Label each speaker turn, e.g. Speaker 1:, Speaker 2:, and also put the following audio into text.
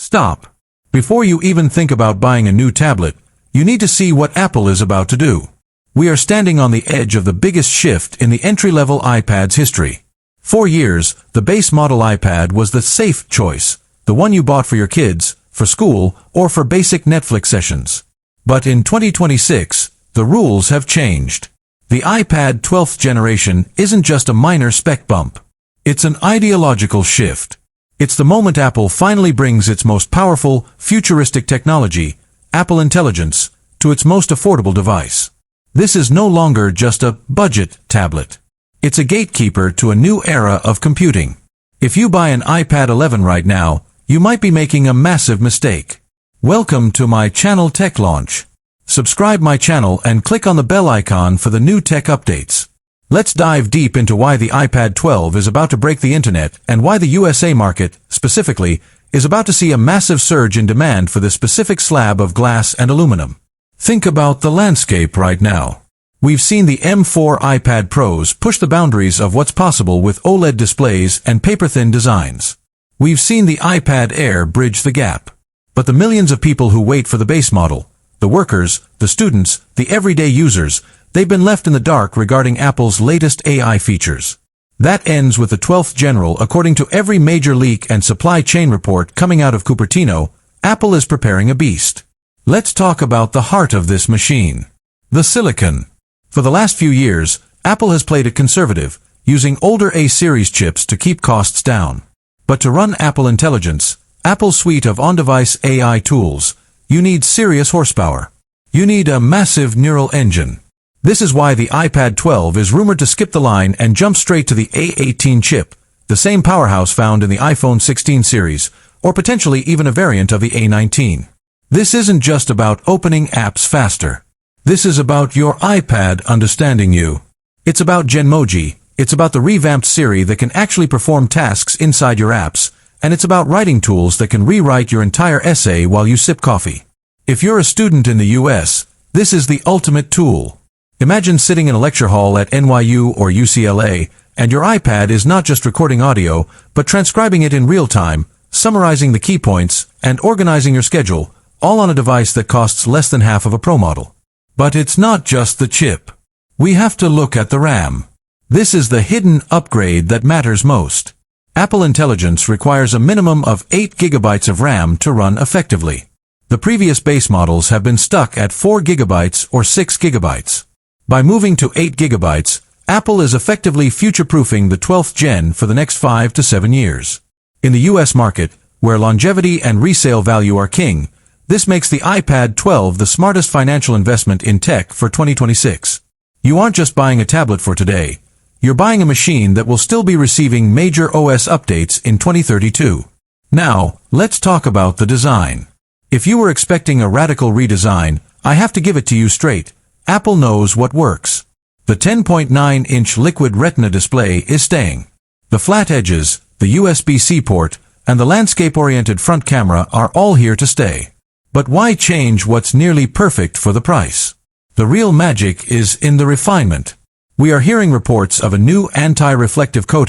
Speaker 1: Stop. Before you even think about buying a new tablet, you need to see what Apple is about to do. We are standing on the edge of the biggest shift in the entry-level iPad's history. For years, the base model iPad was the safe choice, the one you bought for your kids, for school, or for basic Netflix sessions. But in 2026, the rules have changed. The iPad 12th generation isn't just a minor spec bump. It's an ideological shift. It's the moment Apple finally brings its most powerful, futuristic technology, Apple Intelligence, to its most affordable device. This is no longer just a budget tablet. It's a gatekeeper to a new era of computing. If you buy an iPad 11 right now, you might be making a massive mistake. Welcome to my channel Tech Launch. Subscribe my channel and click on the bell icon for the new tech updates. Let's dive deep into why the iPad 12 is about to break the internet and why the USA market, specifically, is about to see a massive surge in demand for this specific slab of glass and aluminum. Think about the landscape right now. We've seen the M4 iPad Pros push the boundaries of what's possible with OLED displays and paper-thin designs. We've seen the iPad Air bridge the gap. But the millions of people who wait for the base model, the workers, the students, the everyday users, they've been left in the dark regarding Apple's latest AI features. That ends with the 12th General. According to every major leak and supply chain report coming out of Cupertino, Apple is preparing a beast. Let's talk about the heart of this machine. The silicon. For the last few years, Apple has played it conservative, using older A-series chips to keep costs down. But to run Apple Intelligence, Apple's suite of on-device AI tools, you need serious horsepower. You need a massive neural engine. This is why the iPad 12 is rumored to skip the line and jump straight to the A18 chip, the same powerhouse found in the iPhone 16 series, or potentially even a variant of the A19. This isn't just about opening apps faster. This is about your iPad understanding you. It's about Genmoji, it's about the revamped Siri that can actually perform tasks inside your apps, and it's about writing tools that can rewrite your entire essay while you sip coffee. If you're a student in the US, this is the ultimate tool. Imagine sitting in a lecture hall at NYU or UCLA, and your iPad is not just recording audio, but transcribing it in real time, summarizing the key points, and organizing your schedule, all on a device that costs less than half of a Pro model. But it's not just the chip. We have to look at the RAM. This is the hidden upgrade that matters most. Apple Intelligence requires a minimum of 8 GB of RAM to run effectively. The previous base models have been stuck at 4 GB or 6 GB. By moving to 8 GB, Apple is effectively future-proofing the 12th gen for the next 5 to 7 years. In the US market, where longevity and resale value are king, this makes the iPad 12 the smartest financial investment in tech for 2026. You aren't just buying a tablet for today. You're buying a machine that will still be receiving major OS updates in 2032. Now, let's talk about the design. If you were expecting a radical redesign, I have to give it to you straight. Apple knows what works. The 10.9-inch Liquid Retina display is staying. The flat edges, the USB-C port, and the landscape-oriented front camera are all here to stay. But why change what's nearly perfect for the price? The real magic is in the refinement. We are hearing reports of a new anti-reflective coating